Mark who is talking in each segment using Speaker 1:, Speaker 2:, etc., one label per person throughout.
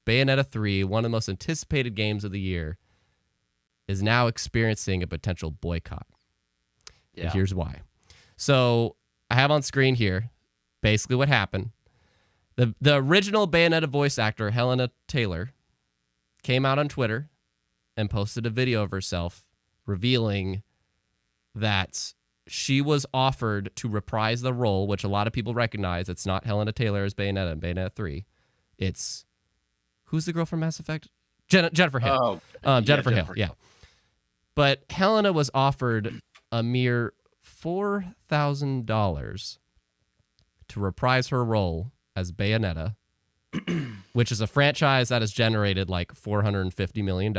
Speaker 1: Bayonetta 3, one of the most anticipated games of the year, is now experiencing a potential boycott.
Speaker 2: Yeah.
Speaker 1: And here's why. So I have on screen here basically what happened. The original Bayonetta voice actor, Helenna Taylor, came out on Twitter and posted a video of herself revealing that she was offered to reprise the role, which a lot of people recognize. It's not Helenna Taylor as Bayonetta in Bayonetta 3. It's, who's the girl from Mass Effect? Jennifer Hale. Jennifer Hale, yeah. But Helena was offered a mere $4,000 to reprise her role as Bayonetta, which is a franchise that has generated like $450 million.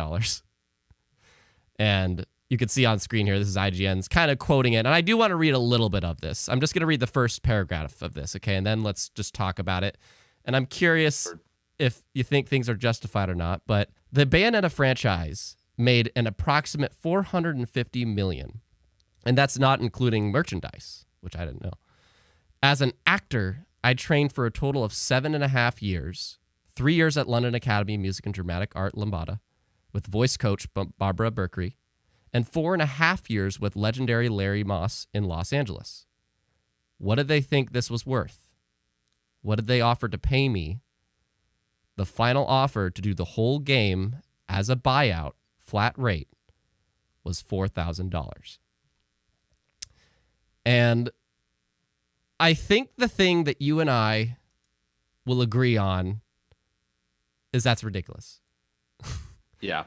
Speaker 1: And you can see on screen here, this is IGN's kind of quoting it. And I do want to read a little bit of this. I'm just going to read the first paragraph of this, okay? And then let's just talk about it. And I'm curious if you think things are justified or not. But the Bayonetta franchise made an approximate $450 million. And that's not including merchandise, which I didn't know. As an actor, I trained for a total of 7.5 years, 3 years at London Academy of Music and Dramatic Art, Lambada, with voice coach Barbara Berkery, and 4.5 years with legendary Larry Moss in Los Angeles. What did they think this was worth? What did they offer to pay me? The final offer to do the whole game as a buyout, flat rate, was $4,000. And I think the thing that you and I will agree on is that's ridiculous.
Speaker 2: Yeah.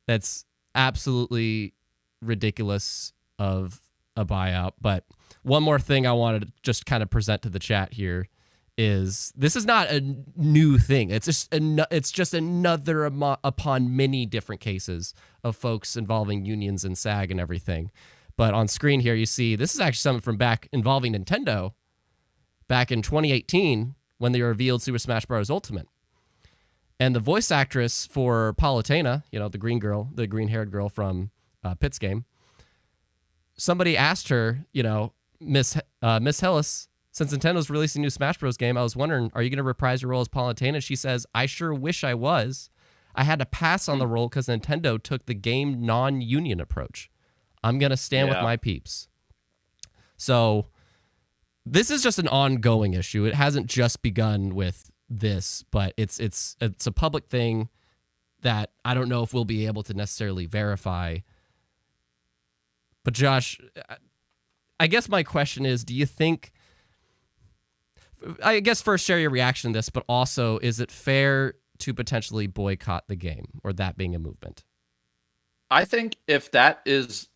Speaker 1: That's absolutely ridiculous of a buyout. But one more thing I wanted to just kind of present to the chat here is this is not a new thing. It's just another upon many different cases of folks involving unions and SAG and everything. But on screen here, you see this is actually something from back involving Nintendo back in 2018 when they revealed Super Smash Bros. Ultimate. And the voice actress for Palutena, you know, the green girl, the green-haired girl from Pit's game, somebody asked her, you know, Miss Hillis, since Nintendo's releasing a new Smash Bros. Game, I was wondering, are you going to reprise your role as Palutena? She says, I sure wish I was. I had to pass on the role because Nintendo took the game non-union approach. I'm going to stand with my peeps. So this is just an ongoing issue. It hasn't just begun with this, but it's a public thing that I don't know if we'll be able to necessarily verify. But Josh, I guess my question is, do you think, I guess first share your reaction to this, but also is it fair to potentially boycott the game, or that being a movement?
Speaker 2: I think if that is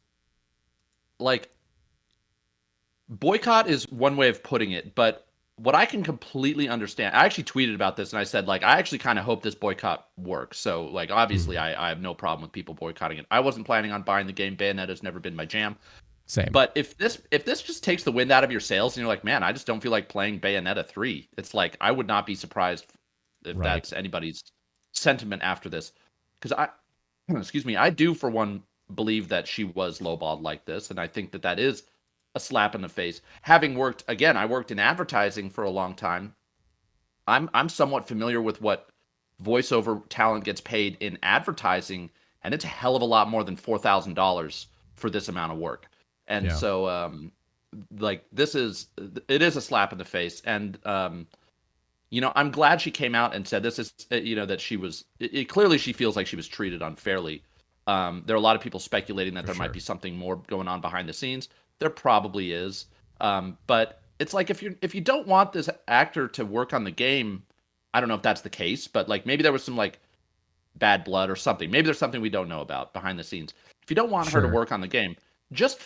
Speaker 2: like, boycott is one way of putting it, but what I can completely understand, I actually tweeted about this and I said, like, I actually kind of hope this boycott works. So, like, obviously I have no problem with people boycotting it. I wasn't planning on buying the game. Bayonetta's never been my jam.
Speaker 1: Same.
Speaker 2: But if this just takes the wind out of your sails and you're like, man, I just don't feel like playing Bayonetta 3. It's like, I would not be surprised if that's anybody's sentiment after this. Because I do for one believe that she was lowballed like this. And I think that is a slap in the face. Having worked, again, I worked in advertising for a long time. I'm somewhat familiar with what voiceover talent gets paid in advertising, and it's a hell of a lot more than $4,000 for this amount of work. And so, like, it is a slap in the face. And, you know, I'm glad she came out and said this is, you know, that she was, clearly she feels like she was treated unfairly. There are a lot of people speculating that there might be something more going on behind the scenes. There probably is. But it's like, if you don't want this actor to work on the game, I don't know if that's the case, but like maybe there was some like bad blood or something. Maybe there's something we don't know about behind the scenes. If you don't want her to work on the game, just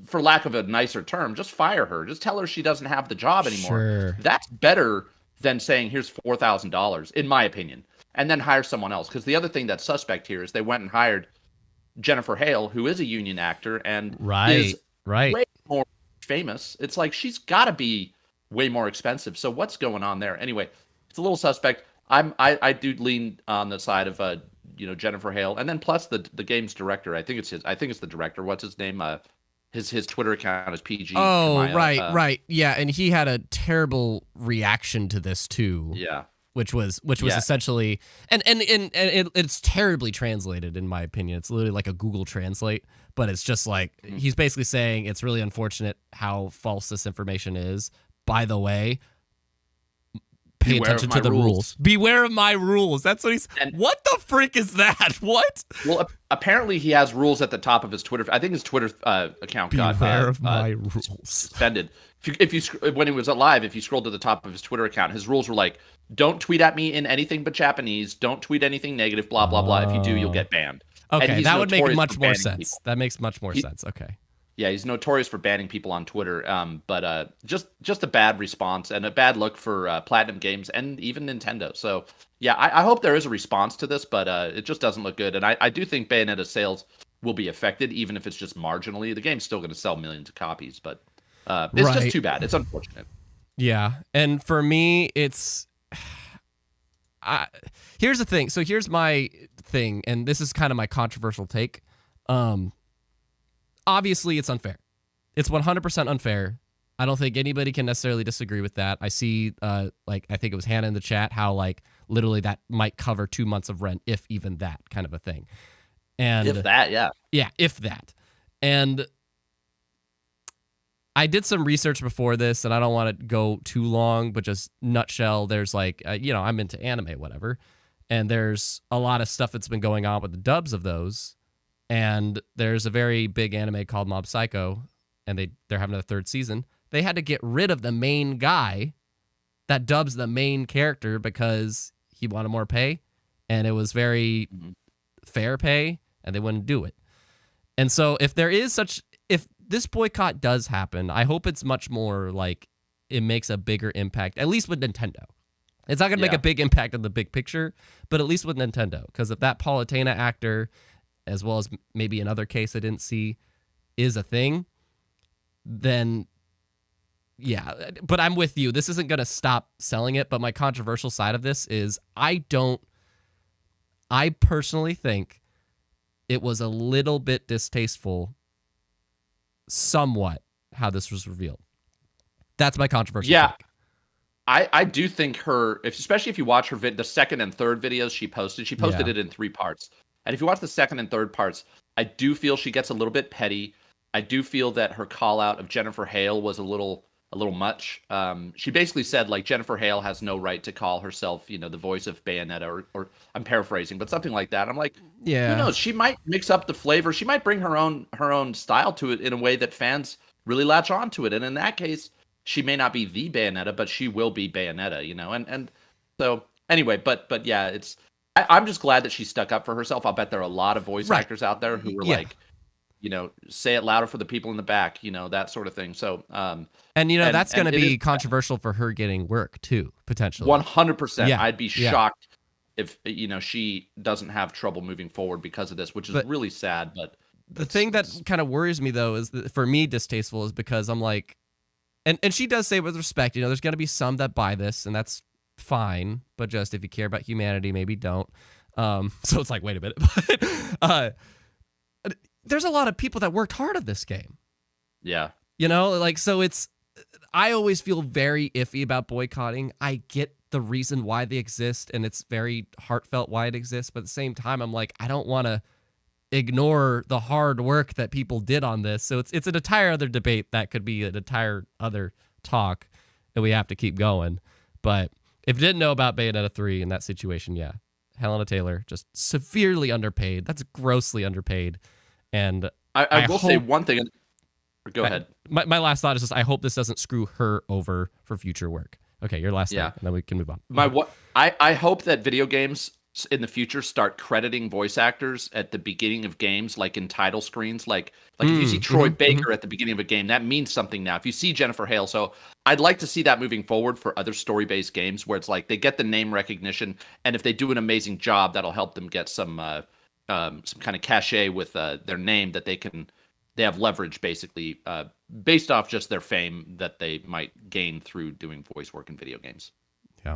Speaker 2: for lack of a nicer term, just fire her. Just tell her she doesn't have the job anymore. That's better than saying, here's $4,000, in my opinion, and then hire someone else. Because the other thing that's suspect here is they went and hired Jennifer Hale, who is a union actor and is way more famous. It's like, she's got to be way more expensive. So what's going on there? Anyway, it's a little suspect. I do lean on the side of Jennifer Hale, and then plus the game's director. I think it's the director. What's his name? His Twitter account is PG.
Speaker 1: Oh, Kamaya. Right. Yeah, and he had a terrible reaction to this too.
Speaker 2: Yeah.
Speaker 1: which was
Speaker 2: Yeah.
Speaker 1: essentially and it's terribly translated in my opinion. It's literally like a Google Translate, but it's just like he's basically saying it's really unfortunate how false this information is. By the way, pay
Speaker 2: Beware
Speaker 1: attention
Speaker 2: of
Speaker 1: to
Speaker 2: my
Speaker 1: the rules. Beware of my rules. That's what he's.
Speaker 2: And
Speaker 1: what the frick is that? What?
Speaker 2: well, apparently he has rules at the top of his Twitter. I think his Twitter account got
Speaker 1: Beware of my rules.
Speaker 2: suspended. If you when he was alive, if you scroll to the top of his Twitter account, his rules were like, "Don't tweet at me in anything but Japanese. Don't tweet anything negative. Blah blah blah. If you do, you'll get banned."
Speaker 1: Okay, that would make
Speaker 2: notorious
Speaker 1: much
Speaker 2: for
Speaker 1: more
Speaker 2: banning
Speaker 1: sense.
Speaker 2: people.
Speaker 1: That makes much more sense. Okay.
Speaker 2: Yeah, he's notorious for banning people on Twitter. But just a bad response and a bad look for Platinum Games and even Nintendo. So yeah, I hope there is a response to this, but it just doesn't look good. And I do think Bayonetta sales will be affected, even if it's just marginally. The game's still going to sell millions of copies, but it's just too bad. It's unfortunate.
Speaker 1: Yeah, and for me, it's. Here's the thing. So here's my thing, and this is kind of my controversial take. Obviously, it's unfair. It's 100% unfair. I don't think anybody can necessarily disagree with that. I see, like, I think it was Hannah in the chat, how, like, literally that might cover 2 months of rent, if even that kind of a thing. And
Speaker 2: If that, yeah.
Speaker 1: Yeah, if that. And I did some research before this, and I don't want to go too long, but just nutshell, there's, like, I'm into anime, whatever. And there's a lot of stuff that's been going on with the dubs of those. And there's a very big anime called Mob Psycho, and they're having a 3rd season. They had to get rid of the main guy that dubs the main character because he wanted more pay, and it was very fair pay, and they wouldn't do it. And so if this boycott does happen, I hope it's much more like it makes a bigger impact, at least with Nintendo. It's not going to make a big impact on the big picture, but at least with Nintendo, because if that Palutena actor, as well as maybe another case I didn't see, is a thing, then yeah. But I'm with you. This isn't going to stop selling it, but my controversial side of this is I personally think it was a little bit distasteful, somewhat, how this was revealed. That's my controversial take.
Speaker 2: I do think especially if you watch her the 2nd and 3rd videos she posted it in 3 parts. And if you watch the 2nd and 3rd parts, I do feel she gets a little bit petty. I do feel that her call out of Jennifer Hale was a little much. She basically said, like, Jennifer Hale has no right to call herself, the voice of Bayonetta, or I'm paraphrasing, but something like that. I'm like,
Speaker 1: yeah,
Speaker 2: who knows? She might mix up the flavor. She might bring her own style to it in a way that fans really latch on to it. And in that case, she may not be the Bayonetta, but she will be Bayonetta, and so anyway, but yeah, I'm just glad that she stuck up for herself. I'll bet there are a lot of voice actors out there who were like, say it louder for the people in the back, that sort of thing. So,
Speaker 1: that's going to be controversial for her getting work too, potentially.
Speaker 2: 100%. Yeah. I'd be shocked if, she doesn't have trouble moving forward because of this, which is really sad. But
Speaker 1: the thing that kind of worries me, though, is that for me, distasteful is because I'm like, and she does say with respect, there's going to be some that buy this, and that's fine, but just if you care about humanity, maybe don't. So it's like, wait a minute. But there's a lot of people that worked hard on this game.
Speaker 2: Yeah.
Speaker 1: So I always feel very iffy about boycotting. I get the reason why they exist, and it's very heartfelt why it exists, but at the same time, I'm like, I don't want to ignore the hard work that people did on this. So it's an entire other debate that could be an entire other talk that we have to keep going. But if you didn't know about Bayonetta 3 in that situation, yeah, Helenna Taylor, just severely underpaid. That's grossly underpaid. And
Speaker 2: I will say one thing. Go ahead.
Speaker 1: My last thought is just I hope this doesn't screw her over for future work. Okay, your last thing, and then we can move on.
Speaker 2: I hope that video games in the future start crediting voice actors at the beginning of games, like in title screens. Like if you see Troy Baker at the beginning of a game, that means something now. If you see Jennifer Hale, so I'd like to see that moving forward for other story-based games where it's like they get the name recognition, and if they do an amazing job, that'll help them get some kind of cachet with their name that they have leverage basically based off just their fame that they might gain through doing voice work in video games.
Speaker 1: Yeah.